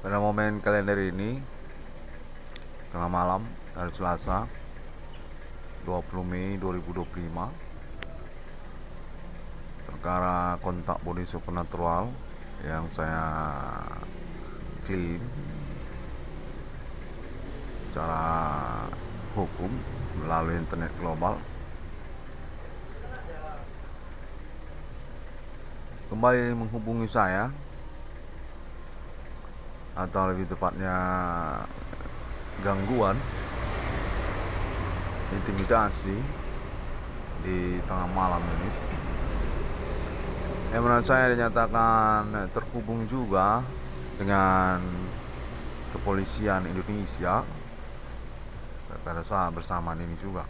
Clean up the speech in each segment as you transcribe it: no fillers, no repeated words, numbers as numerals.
Pada momen kalender ini, tengah malam, hari Selasa, 20 Mei 2025, perkara kontak body supernatural yang saya klaim secara hukum melalui internet global kembali menghubungi saya, atau lebih tepatnya gangguan, intimidasi di tengah malam ini. Yang menurut saya dinyatakan terhubung juga dengan kepolisian Indonesia pada saat bersamaan ini juga,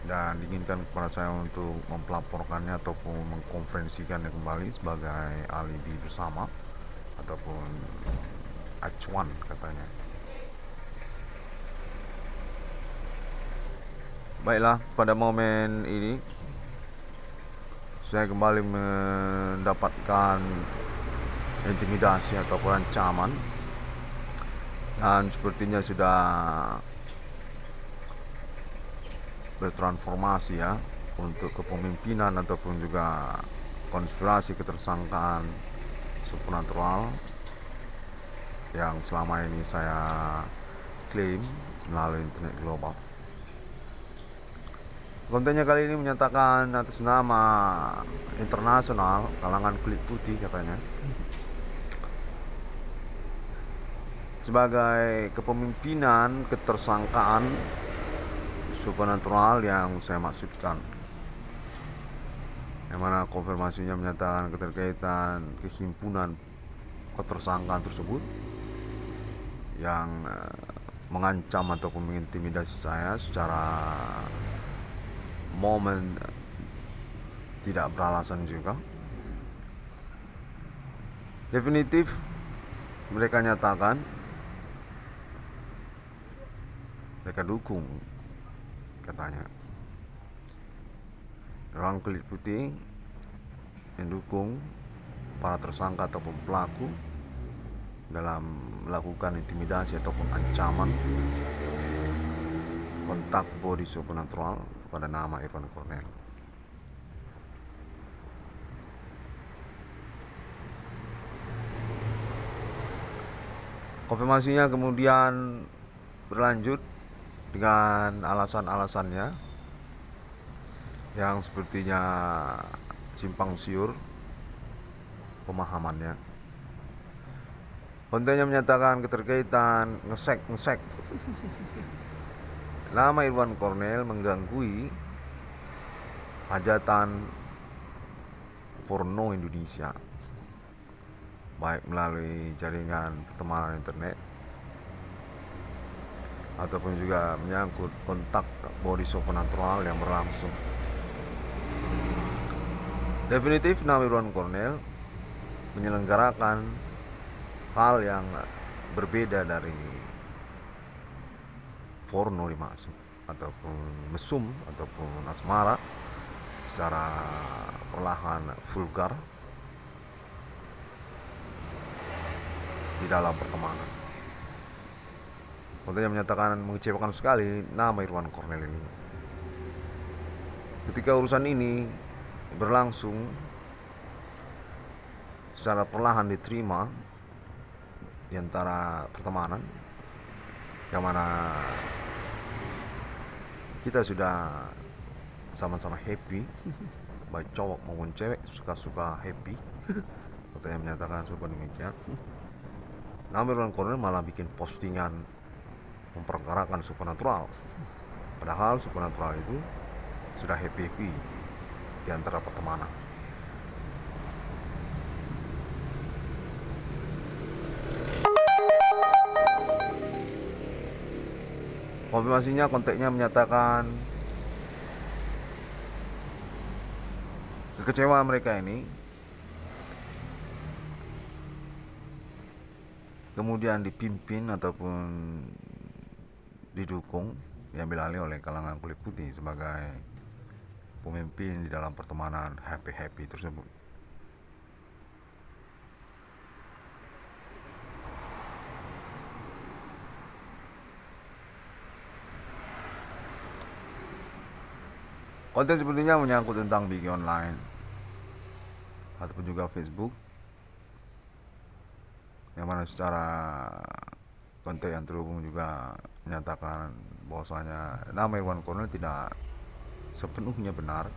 dan diinginkan kepada saya untuk mempelaporkannya ataupun mengkonferensikannya kembali sebagai alibi bersama ataupun acuan katanya. Baiklah, pada momen ini saya kembali mendapatkan intimidasi ataupun ancaman, dan sepertinya sudah bertransformasi ya untuk kepemimpinan ataupun juga konspirasi ketersangkaan supernatural yang selama ini saya klaim melalui internet global. Kontennya kali ini menyatakan atas nama internasional kalangan kulit putih katanya, sebagai kepemimpinan ketersangkaan supernatural yang saya maksudkan, yang mana konfirmasinya menyatakan keterkaitan kehimpunan ketersangkaan tersebut yang mengancam ataupun mengintimidasi saya secara momen tidak beralasan juga. Definitif mereka nyatakan mereka dukung katanya, orang kulit putih mendukung para tersangka ataupun pelaku dalam melakukan intimidasi ataupun ancaman kontak body supernatural pada nama Irwan Cornel. Konfirmasinya kemudian berlanjut dengan alasan-alasannya yang sepertinya simpang siur pemahamannya. Kontennya menyatakan keterkaitan ngesek nama Irwan Cornel mengganggu hajatan porno Indonesia, baik melalui jaringan pertemanan internet ataupun juga menyangkut kontak body supernatural yang berlangsung. Definitif nama Irwan Cornel menyelenggarakan hal yang berbeda dari porno dimaksud, ataupun mesum ataupun asmara secara perlahan vulgar di dalam pertemanan. Kontennya menyatakan mengecewakan sekali nama Irwan Cornel ini ketika urusan ini berlangsung secara perlahan diterima di antara pertemanan, yang mana kita sudah sama-sama happy, baik cowok maupun cewek suka-suka happy. Katanya menyatakan seperti demikian. Namun Irwan Cornel malah bikin postingan memperkarakan supernatural, padahal supernatural itu sudah happy di antara pertemanan. Konfirmasinya, konteksnya menyatakan kekecewaan mereka ini kemudian dipimpin ataupun didukung, diambil alih oleh kalangan kulit putih sebagai pemimpin di dalam pertemanan happy tersebut. Konten sepertinya menyangkut tentang BG online ataupun juga Facebook, yang mana secara konten yang terhubung juga menyatakan bahwasanya nama Irwan Cornel tidak sepenuhnya benar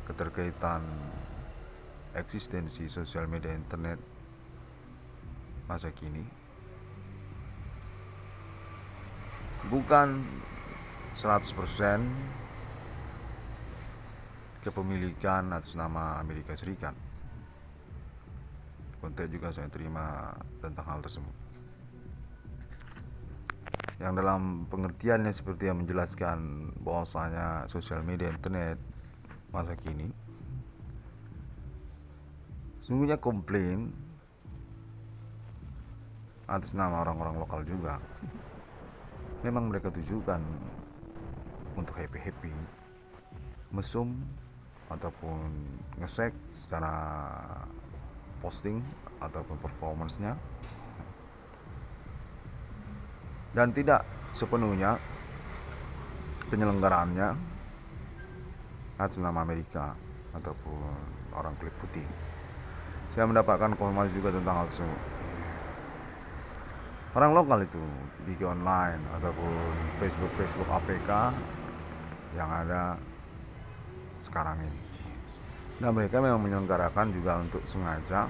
keterkaitan eksistensi sosial media internet masa kini. Bukan 100% kepemilikan atas nama Amerika Serikat. Konten juga saya terima tentang hal tersebut, yang dalam pengertiannya seperti yang menjelaskan bahwasanya sosial media internet masa kini sungguhnya komplain atas nama orang-orang lokal juga. Memang mereka tujukan untuk happy-happy, mesum ataupun nge-share secara posting ataupun performance-nya, dan tidak sepenuhnya penyelenggaraannya atas nama Amerika ataupun orang kulit putih. Saya mendapatkan konfirmasi juga tentang hal tersebut. Orang lokal itu BG online ataupun Facebook APK yang ada sekarang ini, dan mereka memang menyelenggarakan juga untuk sengaja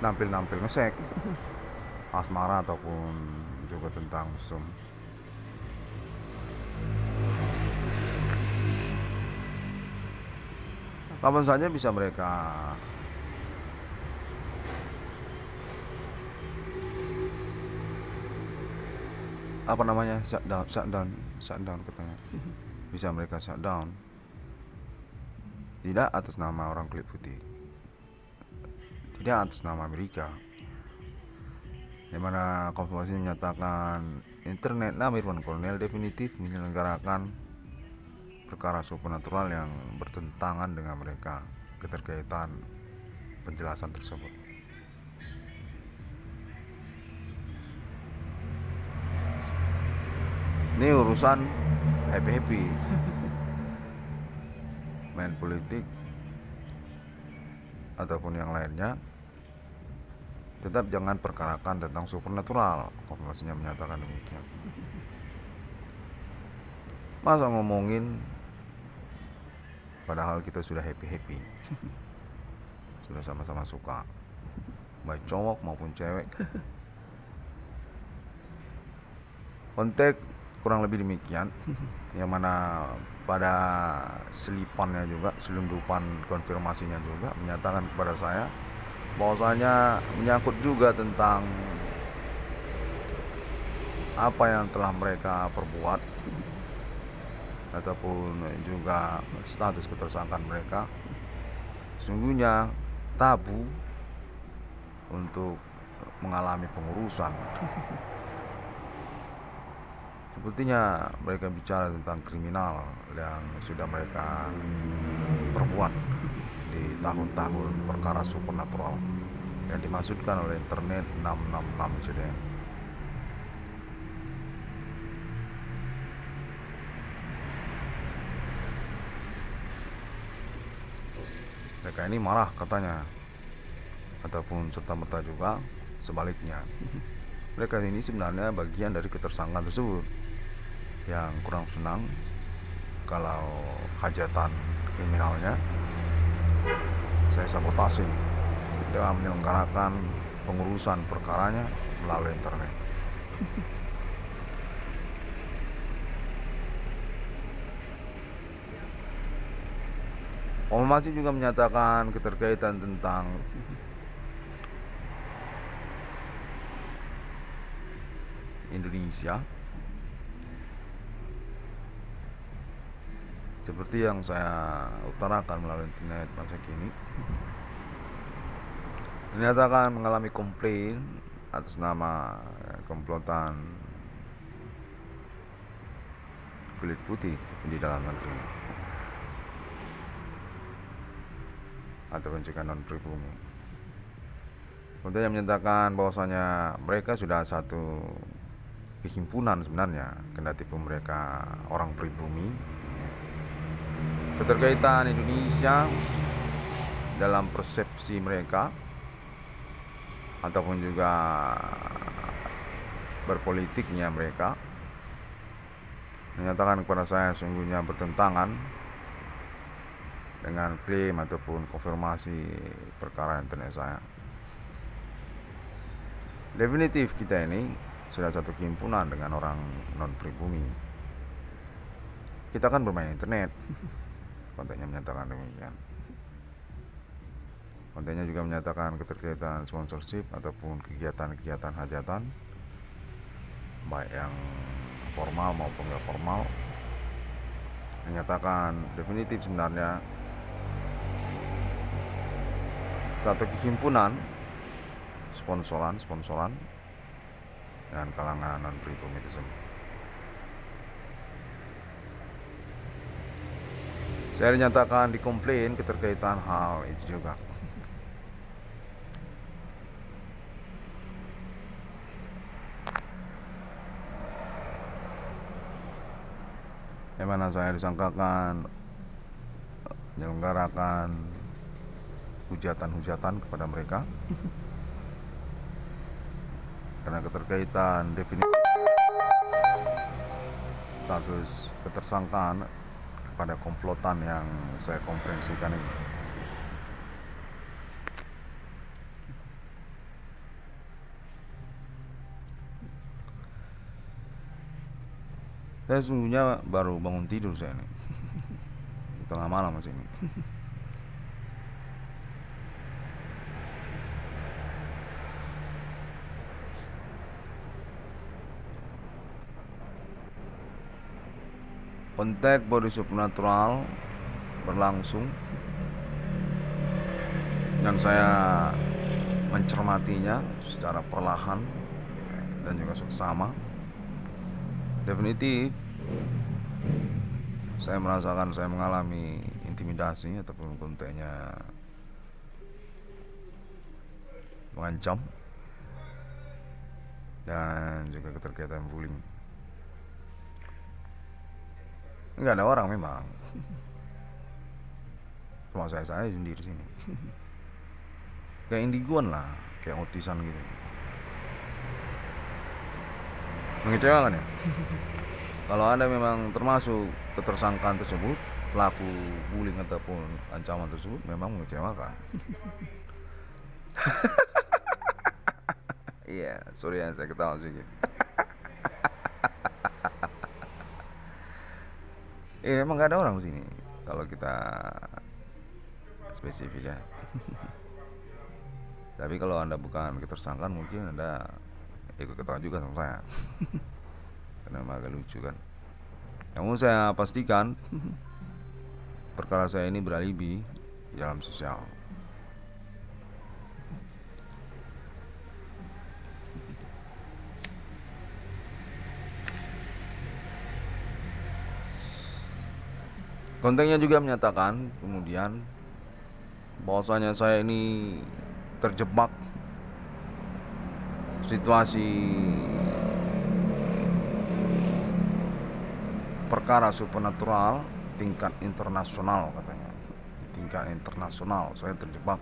nampil ngesek asmara ataupun juga tentang mesum. Kapan saja bisa mereka shutdown katanya. Bisa mereka shutdown, tidak atas nama orang kulit putih, tidak atas nama Amerika, di mana konfirmasi menyatakan internet nama Irwan Cornel definitif menyelenggarakan perkara supernatural yang bertentangan dengan mereka keterkaitan penjelasan tersebut. Ini urusan happy main politik ataupun yang lainnya, tetap jangan perkarakan tentang supernatural. Konfirmasinya menyatakan demikian. Masa ngomongin padahal kita sudah happy sudah sama-sama suka, baik cowok maupun cewek. Konteks kurang lebih demikian, yang mana pada selipannya juga, selundupan konfirmasinya juga menyatakan kepada saya bahwasanya menyangkut juga tentang apa yang telah mereka perbuat ataupun juga status ketersangkaan mereka. Sungguhnya tabu untuk mengalami pengurusan. Sepertinya mereka bicara tentang kriminal yang sudah mereka perbuat di tahun-tahun perkara supernatural yang dimaksudkan oleh internet 666 CDM. Mereka ini marah katanya, ataupun serta-merta juga sebaliknya. Mereka ini sebenarnya bagian dari ketersangkaan tersebut, yang kurang senang kalau hajatan kriminalnya saya sabotase dengan menyelenggarakan pengurusan perkaranya melalui internet. Konfirmasi juga menyatakan keterkaitan tentang Indonesia, seperti yang saya utarakan melalui internet masa kini, menyatakan mengalami komplain atas nama komplotan kulit putih di dalam negeri ataupun juga non pribumi. Kemudian menyatakan bahwasanya mereka sudah satu himpunan sebenarnya, kendati pun mereka orang pribumi, keterkaitan Indonesia dalam persepsi mereka ataupun juga berpolitiknya mereka, menyatakan kepada saya sungguhnya bertentangan dengan klaim ataupun konfirmasi perkara internet saya. Definitif kita ini sudah satu himpunan dengan orang non pribumi. Kita kan bermain internet. Kontennya menyatakan demikian. Kontennya juga menyatakan keterkaitan sponsorship ataupun kegiatan-kegiatan hajatan, baik yang formal maupun nggak formal. Menyatakan definitif sebenarnya satu himpunan sponsoran dengan kalangan non pribumi tersebut. Saya dinyatakan dikomplain keterkaitan hal itu juga. Yang mana saya disangkakan menyelenggarakan hujatan-hujatan kepada mereka karena keterkaitan definisi status ketersangkaan pada komplotan yang saya konferensikan ini. Saya sesungguhnya baru bangun tidur saya ini. Tengah malam masih ini. Kontak body supernatural berlangsung dan saya mencermatinya secara perlahan dan juga seksama. Definitif saya merasakan saya mengalami intimidasi ataupun kontennya mengancam dan juga keterkaitan bullying. Enggak ada orang memang, cuma saya sendiri sini. Kayak indiguan lah, kayak otisan gitu. Mengecewakan ya. Kalau Anda memang termasuk ketersangkaan tersebut, pelaku bullying ataupun ancaman tersebut, memang mengecewakan. Iya, sorry ya saya ketawa sedikit. Memang gak ada orang di sini kalau kita spesifik ya. Tapi kalau Anda bukan ketersangkaan, mungkin Anda ikut ketawa juga sama saya. Karena memang agak lucu kan. Namun saya pastikan perkara saya ini beralibi di dalam sosial. Kontennya juga menyatakan kemudian bahwasanya saya ini terjebak situasi perkara supernatural tingkat internasional katanya. Tingkat internasional saya terjebak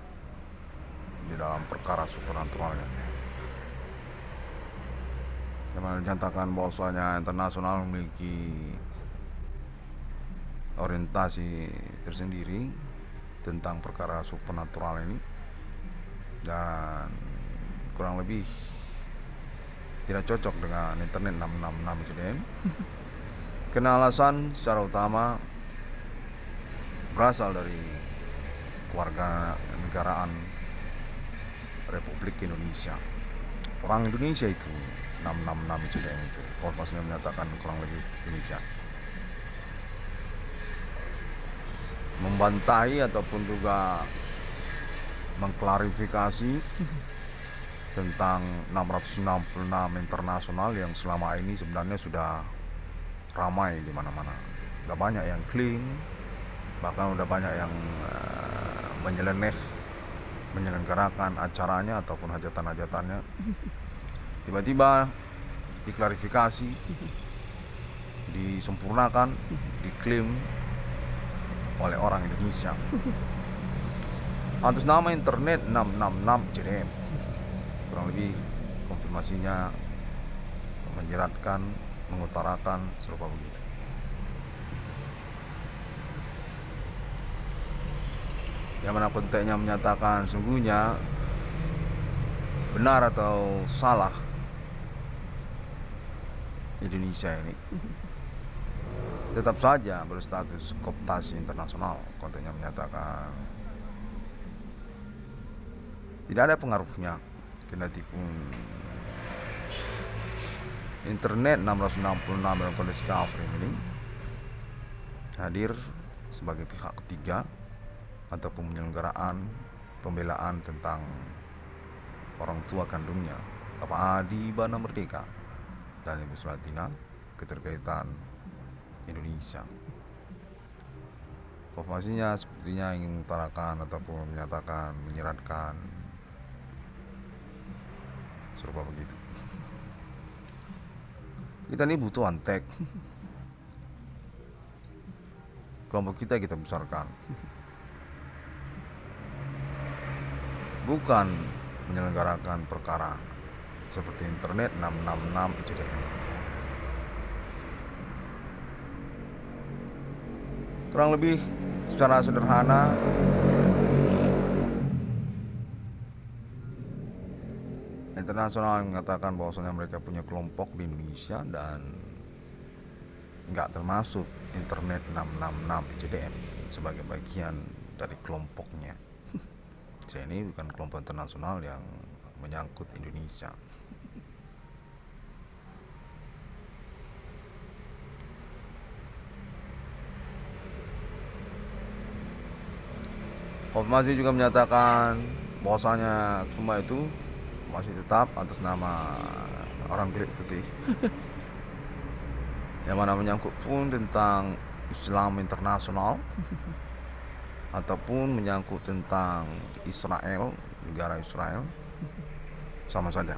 di dalam perkara supernaturalnya. Yang mana dinyatakan bahwasanya internasional memiliki orientasi tersendiri tentang perkara supernatural ini dan kurang lebih tidak cocok dengan internet 666 JDM. Karena alasan secara utama berasal dari keluarga negaraan Republik Indonesia. Orang Indonesia itu 666 JDM itu korpasnya menyatakan kurang lebih demikian. Membantai ataupun juga mengklarifikasi tentang 666 internasional yang selama ini sebenarnya sudah ramai di mana-mana. Udah banyak yang klaim, bahkan udah banyak yang menyelenggarakan acaranya ataupun hajatan-hajatannya. Tiba-tiba diklarifikasi, disempurnakan, diklaim oleh orang Indonesia. Atas nama internet 666 JDM. Kurang lebih konfirmasinya menjeratkan, mengutarakan serupa begitu. Yang mana konteksnya menyatakan sungguhnya benar atau salah Indonesia ini tetap saja berstatus kooptasi internasional. Konteksnya menyatakan tidak ada pengaruhnya, kendati pun internet 666 dalam konteks Kafrim ini hadir sebagai pihak ketiga ataupun penyelenggaraan pembelaan tentang orang tua kandungnya Bapak Adi Bana Merdeka dan Ibu Sulatina keterkaitan Indonesia. Konfirmasinya sepertinya ingin mengutarakan ataupun menyatakan, menyeratkan serupa begitu. Kita ini butuh antek. Kelompok kita besarkan, bukan menyelenggarakan perkara seperti internet 666 JDM. Kurang lebih secara sederhana, internasional mengatakan bahwasanya mereka punya kelompok di Indonesia dan nggak termasuk internet 666 JDM sebagai bagian dari kelompoknya. Saya ini bukan kelompok internasional yang menyangkut Indonesia. Konfirmasi juga menyatakan bahwasanya semua itu masih tetap atas nama orang kulit putih. Yang mana menyangkut pun tentang Islam internasional ataupun menyangkut tentang Israel, negara Israel, sama saja.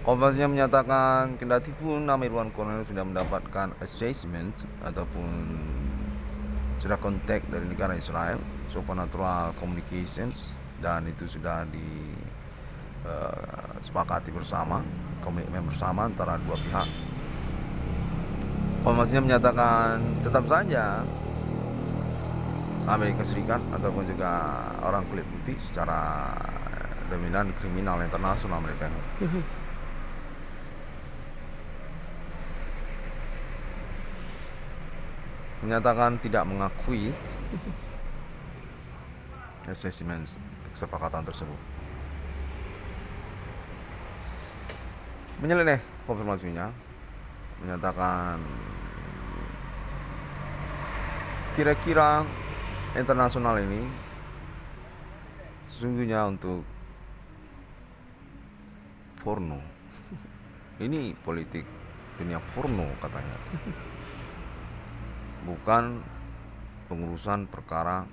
Konfirmasinya menyatakan kendati pun nama Irwan Cornelius sudah mendapatkan assessment ataupun sudah kontak dari negara Israel, supernatural communications, dan itu sudah disepakati bersama, komitmen bersama antara dua pihak. Konfirmasinya menyatakan tetap saja Amerika Serikat ataupun juga orang kulit putih secara dominan kriminal internasional mereka ini menyatakan tidak mengakui assessment kesepakatan tersebut. Menyeleneh konfirmasinya menyatakan kira-kira internasional ini sesungguhnya untuk porno. Ini politik dunia porno katanya. Bukan pengurusan perkara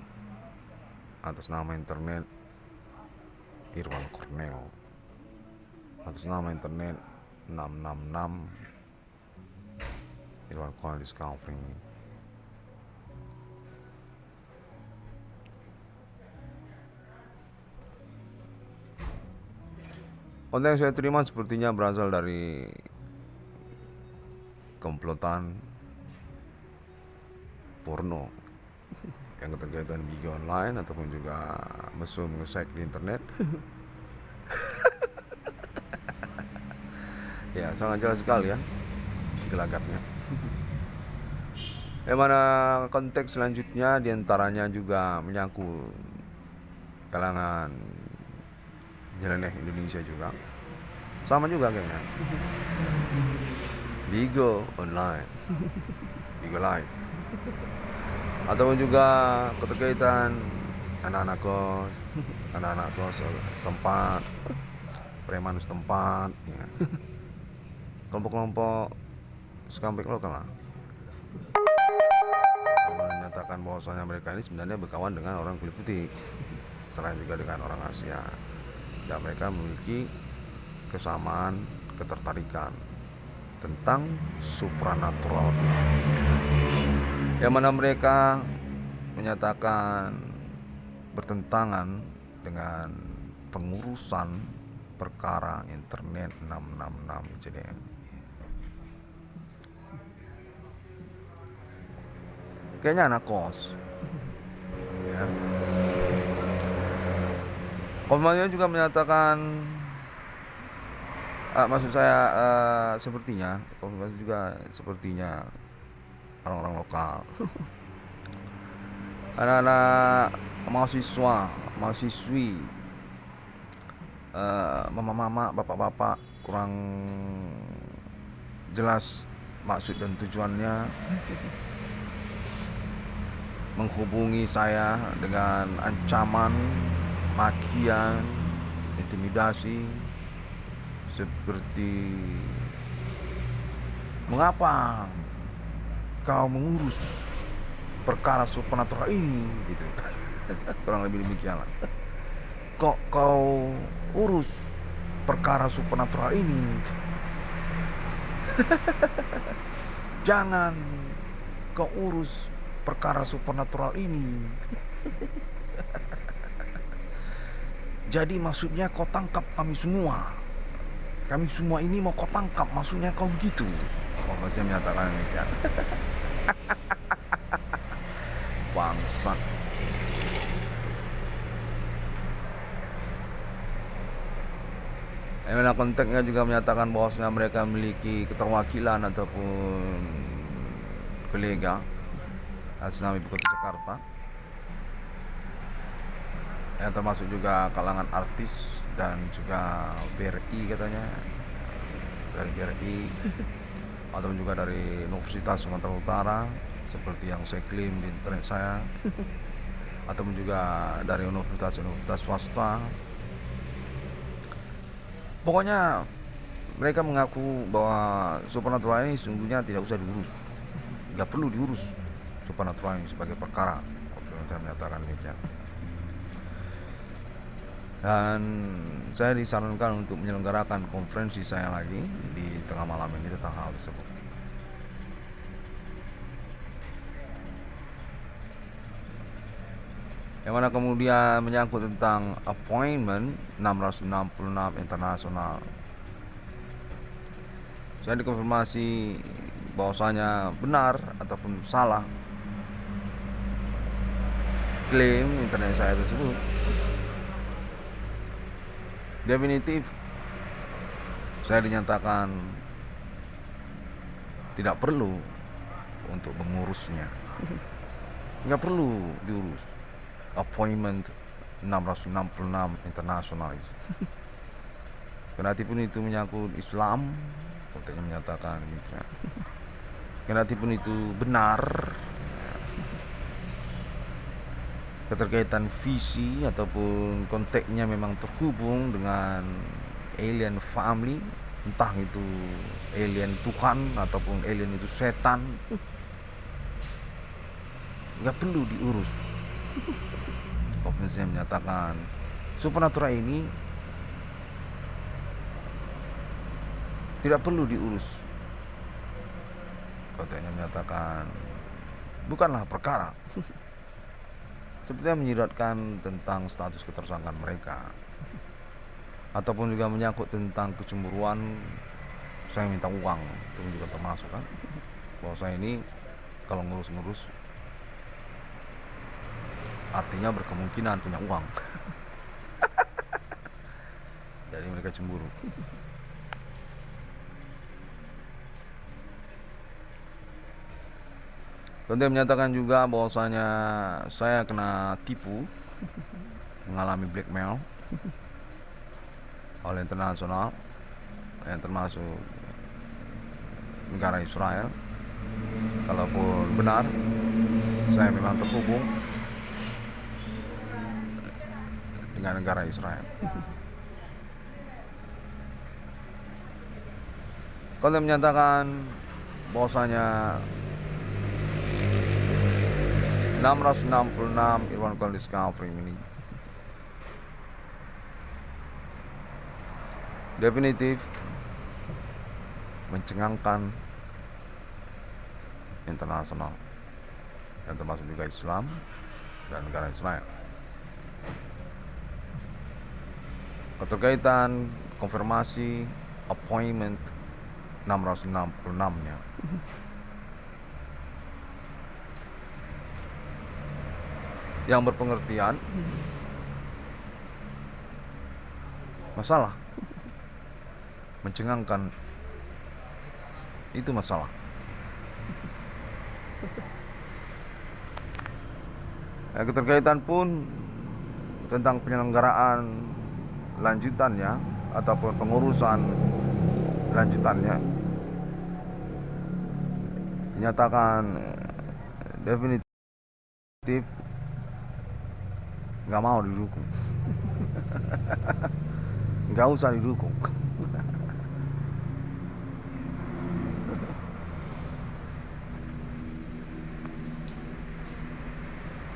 atas nama internet Irwan Cornel, atas nama internet 666 Irwan Cornel Discovering. Konten yang saya terima sepertinya berasal dari komplotan porno yang keterkaitan video online ataupun juga mesum nge-seks di internet. Ya, sangat jelas sekali ya gelagatnya. Yang mana konteks selanjutnya diantaranya juga menyangkut kalangan nyeleneh Indonesia juga, sama juga kayaknya. Bigo online, Bigo live, ataupun juga keterkaitan anak-anak kos setempat, preman setempat, ya. Kelompok-kelompok skambek lokal lah, menyatakan bahwasanya mereka ini sebenarnya berkawan dengan orang kulit putih, selain juga dengan orang Asia, dan mereka memiliki kesamaan ketertarikan tentang supranatural, yang mana mereka menyatakan bertentangan dengan pengurusan perkara internet 666 JDM. Kayaknya anak kos. Ya. Komandannya juga menyatakan, maksud saya sepertinya, konfirmasi juga sepertinya orang-orang lokal, anak-anak mahasiswi, mama-mama, bapak-bapak kurang jelas maksud dan tujuannya menghubungi saya dengan ancaman, makian, intimidasi, seperti mengapa kau mengurus perkara supernatural ini, gitu. Kurang lebih demikian lah. Kok kau urus perkara supernatural ini? Jangan kau urus perkara supernatural ini. Jadi maksudnya kau tangkap kami semua. Kami semua ini mau kau tangkap, maksudnya kau begitu. Saya menyatakan demikian. Bangsat. Emang konteksnya juga menyatakan bahwasanya mereka memiliki keterwakilan ataupun kolega atas nama Ibu Kota Jakarta, yang termasuk juga kalangan artis dan juga BRI katanya, dari BRI atau juga dari Universitas Sumatera Utara seperti yang saya klaim di internet saya, ataupun juga dari universitas swasta. Pokoknya mereka mengaku bahwa supernatural ini sungguhnya tidak usah diurus, nggak perlu diurus supernatural ini sebagai perkara. Saya menyatakan demikian. Dan saya disarankan untuk menyelenggarakan konferensi saya lagi di tengah malam ini tentang hal tersebut. Yang mana kemudian menyangkut tentang appointment 666 internasional. Saya dikonfirmasi bahwasanya benar ataupun salah klaim internet saya tersebut. Definitif saya dinyatakan tidak perlu untuk mengurusnya. Nggak perlu diurus appointment 666 internasional. Kendatipun itu menyangkut Islam, konteksnya menyatakan demikian. Kendatipun itu benar, keterkaitan visi ataupun konteksnya memang terhubung dengan alien family, entah itu alien Tuhan ataupun alien itu setan, nggak perlu diurus. Konferensi menyatakan supernatural ini tidak perlu diurus. Konteksnya menyatakan bukanlah perkara. Sepertinya menyiratkan tentang status ketersangkaan mereka, ataupun juga menyangkut tentang kecemburuan. Saya minta uang, itu juga termasuk kan, bahwa saya ini kalau ngurus-ngurus artinya berkemungkinan punya uang. Jadi mereka cemburu. Konten menyatakan juga bahwasanya saya kena tipu, mengalami blackmail oleh internasional yang termasuk negara Israel. Kalaupun benar saya memang terhubung dengan negara Israel. Konten menyatakan bahwasanya 666 Irwan Kol Discovery ini definitif mencengangkan internasional, yang termasuk juga Islam, dan negara Israel. Keterkaitan konfirmasi appointment 666-nya yang berpengertian masalah, mencengangkan, itu masalah. Keterkaitan pun tentang penyelenggaraan lanjutannya ataupun pengurusan lanjutannya dinyatakan definitif nggak mau didukung. Nggak usah didukung.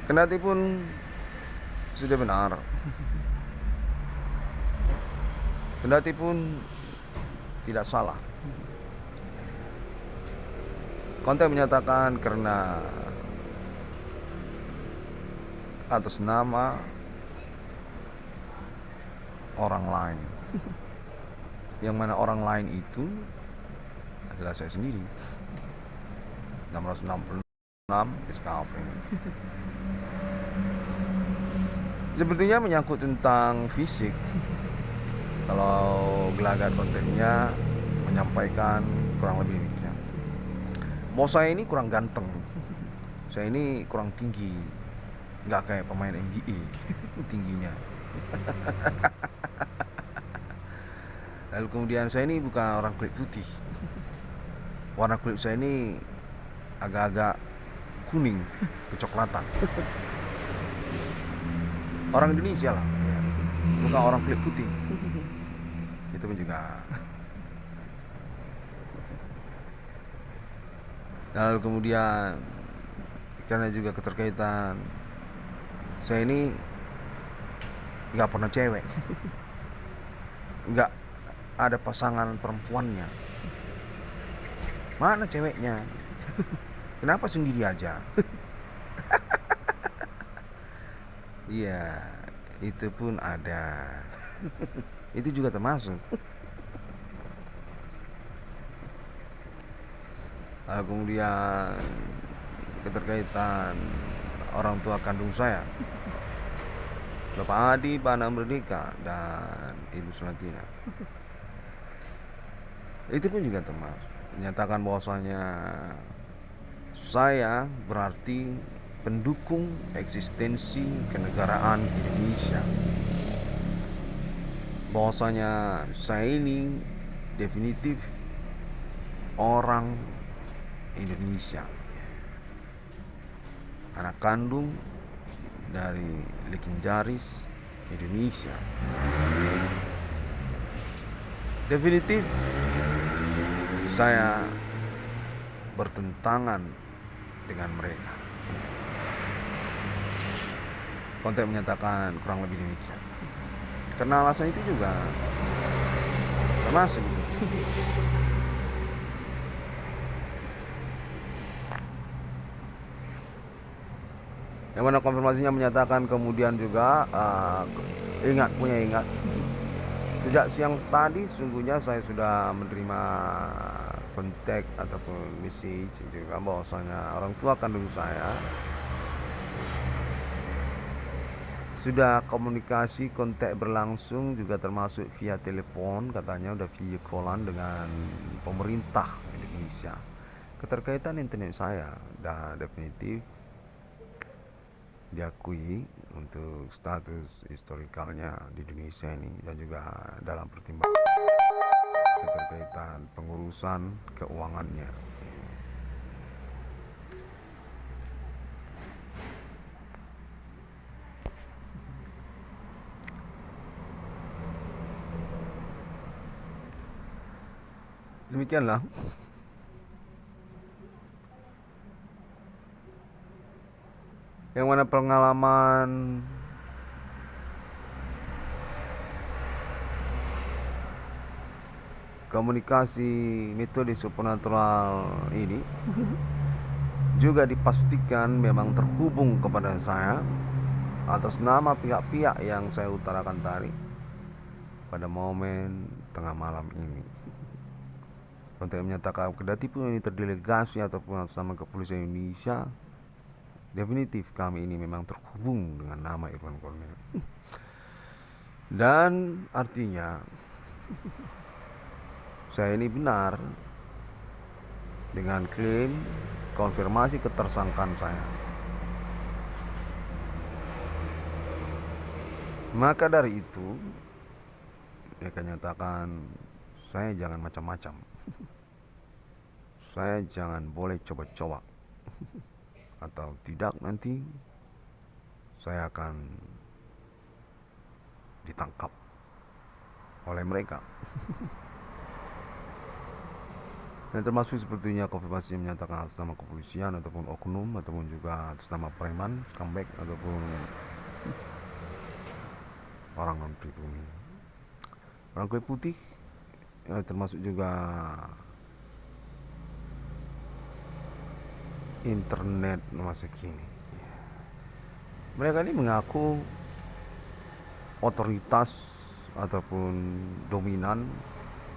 Kendati pun sudah benar, kendati pun tidak salah, konten menyatakan karena atas nama orang lain, yang mana orang lain itu adalah saya sendiri. 666 SKP. Sepertinya menyangkut tentang fisik. Kalau gelagat kontennya menyampaikan kurang lebih demikian. Bahwa saya ini kurang ganteng, saya ini kurang tinggi, nggak kayak pemain NBA tingginya. Lalu kemudian saya ini bukan orang kulit putih, warna kulit saya ini agak-agak kuning, kecoklatan. Orang Indonesia lah, ya. Bukan orang kulit putih. Itu pun juga. Lalu kemudian karena juga keterkaitan saya ini nggak pernah cewek, nggak ada pasangan perempuannya. Mana ceweknya? Kenapa sendiri aja? Iya, itu pun ada. Itu juga termasuk. Lalu kemudian keterkaitan orang tua kandung saya, Bapak Adi, Pak Anam Merdeka, dan Ibu Sulatina. Itu pun juga termasuk. Menyatakan bahwasanya saya berarti pendukung eksistensi kenegaraan Indonesia. Bahwasanya saya ini definitif orang Indonesia, anak kandung dari legendaris Indonesia. Definitif saya bertentangan dengan mereka. Konten menyatakan kurang lebih demikian. Karena alasan itu juga termasuk. Yang mana konfirmasinya menyatakan kemudian juga ingat sejak siang tadi sungguhnya saya sudah menerima kontak ataupun message juga bahwasanya orang tua kandung saya sudah komunikasi kontak berlangsung juga termasuk via telepon, katanya udah video callan dengan pemerintah Indonesia. Keterkaitan internet saya dan definitif diakui untuk status historikalnya di Indonesia ini dan juga dalam pertimbangan keterkaitan pengurusan keuangannya. Demikianlah yang mana pengalaman komunikasi metode supernatural ini juga dipastikan memang terhubung kepada saya atas nama pihak-pihak yang saya utarakan tadi pada momen tengah malam ini. Untuk menyatakan kendati pun ini terdelegasi ataupun atas nama Kepolisian Indonesia, definitif kami ini memang terhubung dengan nama Irwan Cornel. Dan artinya saya ini benar dengan klaim konfirmasi ketersangkaan saya. Maka dari itu mereka nyatakan saya jangan macam-macam. Saya jangan boleh coba-coba. Atau tidak nanti saya akan ditangkap oleh mereka. Dan termasuk sepertinya konfirmasi yang menyatakan atas nama kepolisian ataupun oknum ataupun juga atas nama preman, scumbag ataupun orang non pribumi, orang kulit putih, termasuk juga internet masa kini. Mereka ini mengaku otoritas ataupun dominan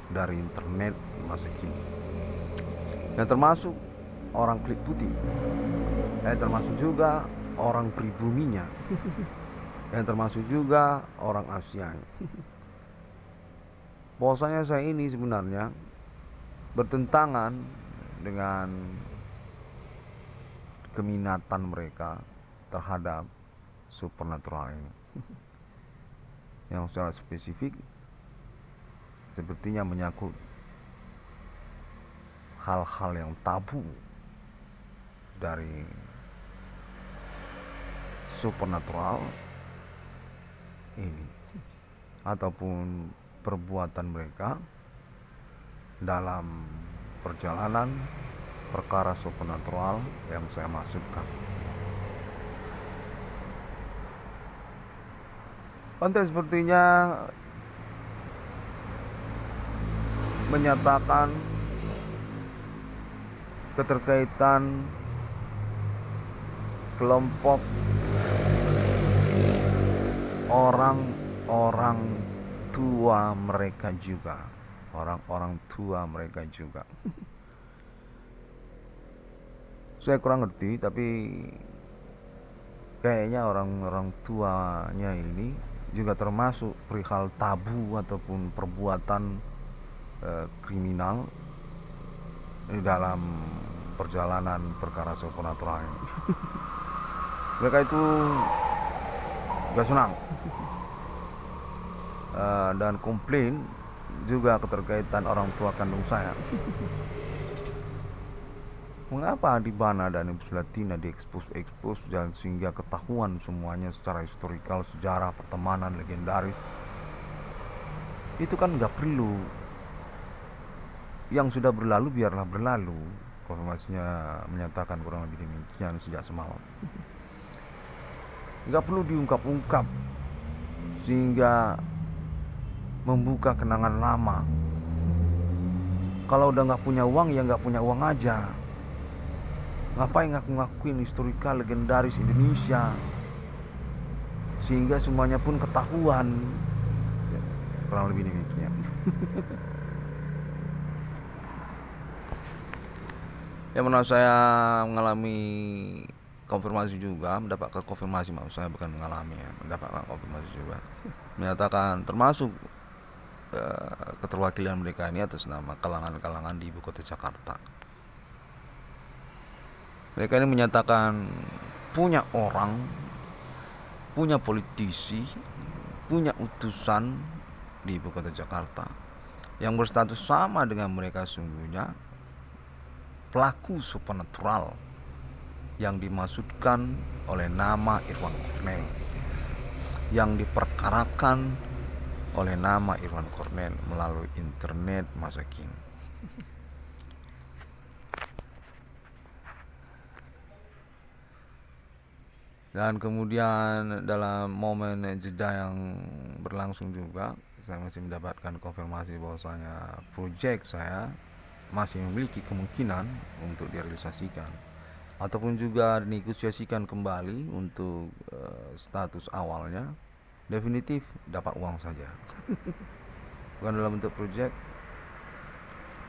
dari internet masa kini, dan termasuk orang kulit putih, termasuk juga orang pribuminya, dan termasuk juga orang Asia. Bahwasanya saya ini sebenarnya bertentangan dengan keminatan mereka terhadap supernatural ini, yang secara spesifik sepertinya menyangkut hal-hal yang tabu dari supernatural ini ataupun perbuatan mereka dalam perjalanan perkara supernatural yang saya maksudkan. Pantai sepertinya menyatakan keterkaitan kelompok orang-orang tua mereka juga, orang-orang tua mereka juga. Saya kurang ngerti, tapi kayaknya orang-orang tuanya ini juga termasuk perihal tabu ataupun perbuatan kriminal di dalam perjalanan perkara supernatural ini. Mereka itu gak senang dan komplain juga keterkaitan orang tua kandung saya. Mengapa di Bana dan Ibu Latina diekspos dan sehingga ketahuan semuanya secara historikal, sejarah, pertemanan, legendaris. Itu kan nggak perlu. Yang sudah berlalu biarlah berlalu. Konfirmasinya menyatakan kurang lebih demikian sejak semalam. Nggak perlu diungkap-ungkap sehingga membuka kenangan lama. Kalau udah nggak punya uang ya nggak punya uang aja. Ngapain ngaku-ngakuin historikal legendaris Indonesia sehingga semuanya pun ketahuan. Ya, kurang lebih demikian. Ya, menurut saya mengalami konfirmasi juga, mendapatkan konfirmasi, maksud saya bukan mengalami ya, mendapatkan konfirmasi juga. Menyatakan termasuk keterwakilan mereka ini atas nama kalangan-kalangan di ibu kota Jakarta. Mereka ini menyatakan punya orang, punya politisi, punya utusan di ibu kota Jakarta yang berstatus sama dengan mereka sungguhnya pelaku supernatural yang dimaksudkan oleh nama Irwan Cornel, yang diperkarakan oleh nama Irwan Cornel melalui internet masa kini. Dan kemudian dalam momen jeda yang berlangsung juga, saya masih mendapatkan konfirmasi bahwasanya proyek saya masih memiliki kemungkinan untuk direalisasikan. ataupun juga negosiasikan kembali untuk status awalnya, definitif dapat uang saja. Bukan dalam bentuk proyek,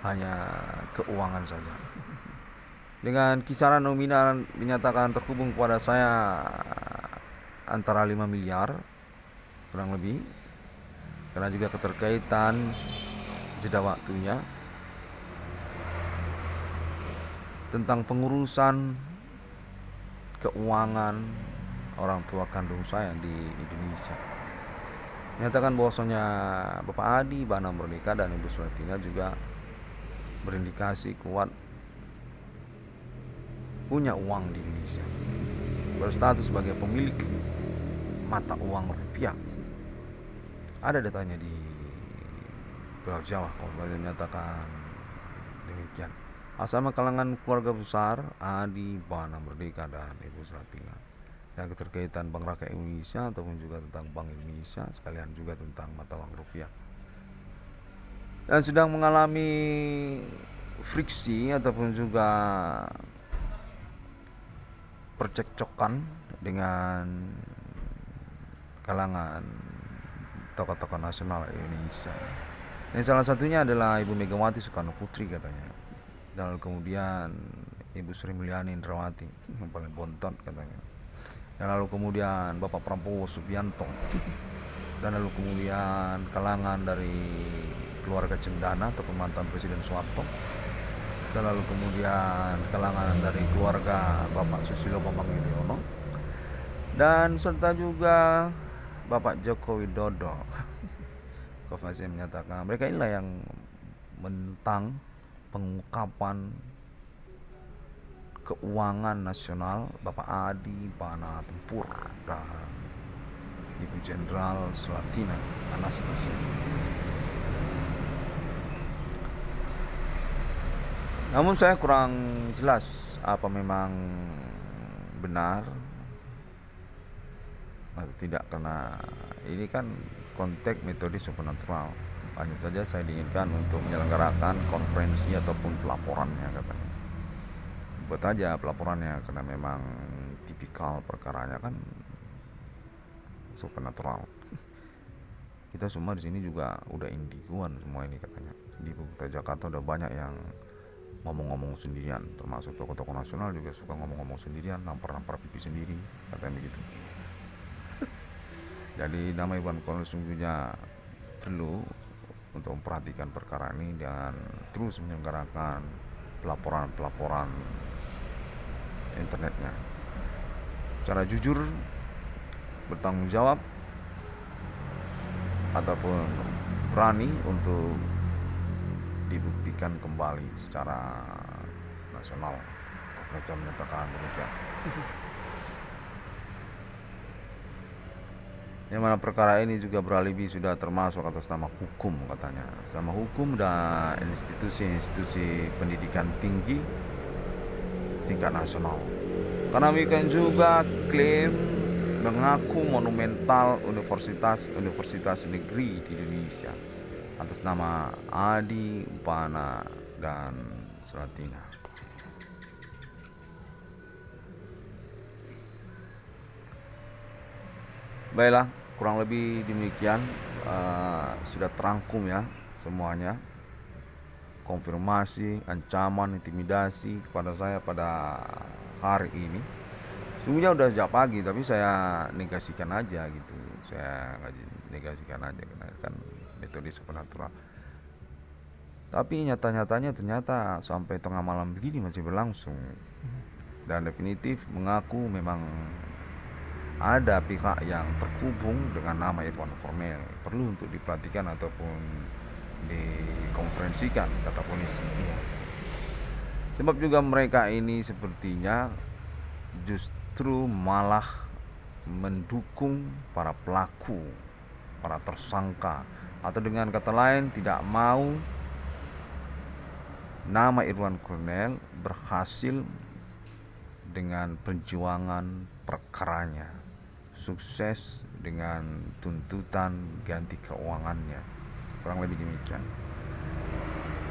hanya keuangan saja. Dengan kisaran nominal dinyatakan terhubung kepada saya antara 5 miliar kurang lebih, karena juga keterkaitan jeda waktunya tentang pengurusan keuangan orang tua kandung saya di Indonesia. Menyatakan bahwasanya Bapak Adi Bana Merdeka dan Ibu Sulatina juga berindikasi kuat punya uang di Indonesia, berstatus sebagai pemilik mata uang rupiah. Ada datanya di Pulau Jawa kalau menyatakan demikian. Sama kalangan keluarga besar Adi Bana Merdeka dan Ibu Sulatina, yang keterkaitan Bank Rakyat Indonesia ataupun juga tentang Bank Indonesia, sekalian juga tentang mata uang rupiah, dan sedang mengalami friksi ataupun juga percekcokan dengan kalangan tokoh-tokoh nasional Indonesia. Dan salah satunya adalah Ibu Megawati Soekarno Putri katanya. Dan lalu kemudian Ibu Sri Mulyani Indrawati yang paling bontot katanya. Dan lalu kemudian Bapak Prabowo Subianto. Dan lalu kemudian kalangan dari keluarga Cendana atau mantan Presiden Soeharto. Dan lalu kemudian kalangan dari keluarga Bapak Susilo Bambang Yudhoyono, dan serta juga Bapak Joko Widodo. Kofasi menyatakan mereka inilah yang menentang pengungkapan keuangan nasional Bapak Adi Bana Tempur dan Ibu Jenderal Sulatina Anastasia. Namun saya kurang jelas apa memang benar atau tidak, karena ini kan konteks metode supernatural. Hanya saja saya diinginkan untuk menyelenggarakan konferensi ataupun pelaporannya katanya. Buat aja pelaporannya, karena memang tipikal perkaranya kan supernatural. Kita semua di sini juga udah indigoan semua ini katanya. Di ibu kota Jakarta udah banyak yang ngomong-ngomong sendirian, termasuk tokoh-tokoh nasional juga suka ngomong-ngomong sendirian, nampar-nampar pipi sendiri, katanya begitu. Jadi nama Iwan Kolonel sungguhnya perlu untuk memperhatikan perkara ini dan terus menyelenggarakan pelaporan internetnya secara jujur, bertanggung jawab, ataupun berani untuk dibuktikan kembali secara nasional. Mereka menyatakan demikian. Yang mana perkara ini juga beralibi sudah termasuk atas nama hukum katanya, sama hukum dan institusi-institusi pendidikan tinggi tingkat nasional. Karena mereka juga klaim mengaku monumental universitas negeri di Indonesia atas nama Adi Bana dan Sulatina. Baiklah, kurang lebih demikian. Sudah terangkum ya semuanya, konfirmasi, ancaman, intimidasi kepada saya pada hari ini. Sungguhnya udah sejak pagi, tapi saya negasikan aja gitu. Saya negasikan aja karena kan metode supernatural. Tapi nyata-nyatanya ternyata sampai tengah malam begini masih berlangsung. Dan definitif mengaku memang ada pihak yang terhubung dengan nama Irwan Kornel, perlu untuk diperhatikan ataupun dikonferensikan, kata polisi. Sebab juga mereka ini sepertinya justru malah mendukung para pelaku, para tersangka, atau dengan kata lain tidak mau nama Irwan Kornel berhasil dengan perjuangan perkaranya, sukses dengan tuntutan ganti keuangannya, kurang lebih demikian.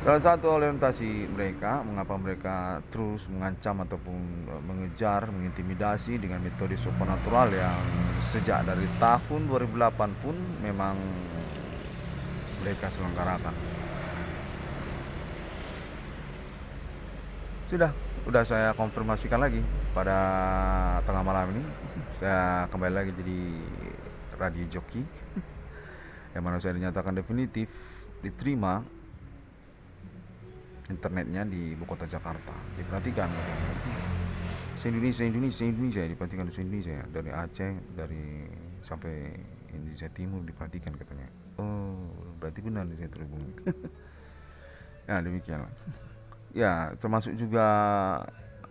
Salah satu orientasi mereka, mengapa mereka terus mengancam ataupun mengejar, mengintimidasi dengan metode supernatural yang sejak dari tahun 2008 pun memang mereka selenggarakan. Sudah saya konfirmasikan lagi pada tengah malam ini. Saya kembali lagi jadi radio joki yang mana saya dinyatakan definitif diterima internetnya di ibu kota Jakarta. Diperhatikan se-Indonesia diperhatikan, se-Indonesia dari Aceh, dari sampai Indonesia Timur diperhatikan katanya. Oh, berarti benar saya terhubung. Ya demikianlah. Ya, termasuk juga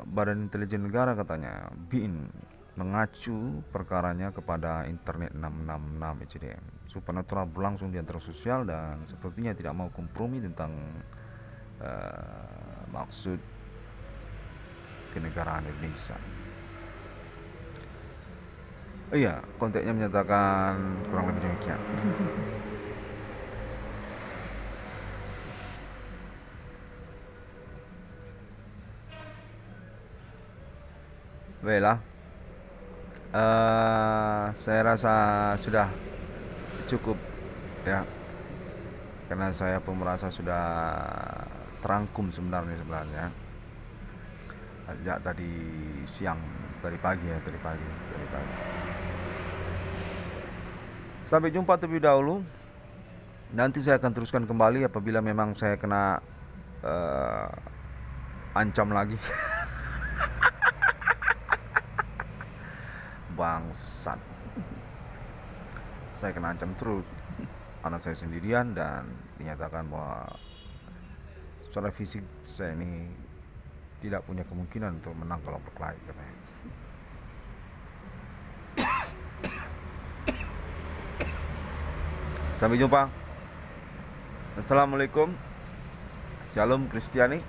Badan Intelijen Negara katanya BIN mengacu perkaranya kepada Internet 666 ECDM. Supernatural berlangsung di antara sosial dan sepertinya tidak mau kompromi tentang maksud kenegaraan Indonesia. Iya, konteksnya menyatakan kurang lebih demikian. Baiklah, saya rasa sudah cukup ya, karena saya pun merasa sudah terangkum sebenarnya sejak tadi siang, dari pagi. Sampai jumpa terlebih dahulu. Nanti saya akan teruskan kembali apabila memang saya kena ancam lagi. Bangsat. Saya kena ancam terus karena saya sendirian dan dinyatakan bahwa secara fisik saya ini tidak punya kemungkinan untuk menang kalau berkelahi katanya. Sampai jumpa. Assalamualaikum. Shalom Kristiani.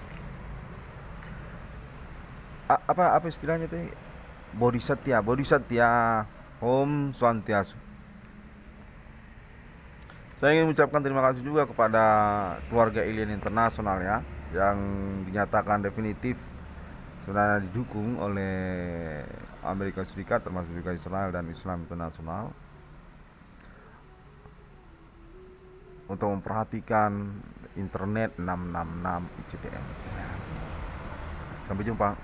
Apa istilahnya tadi? Bodhisatya Om Swantiastu. Saya ingin mengucapkan terima kasih juga kepada keluarga Alien Internasional ya, yang dinyatakan definitif sudah didukung oleh Amerika Serikat, termasuk juga Israel dan Islam Internasional, untuk memperhatikan internet 666 ICDM. Sampai jumpa.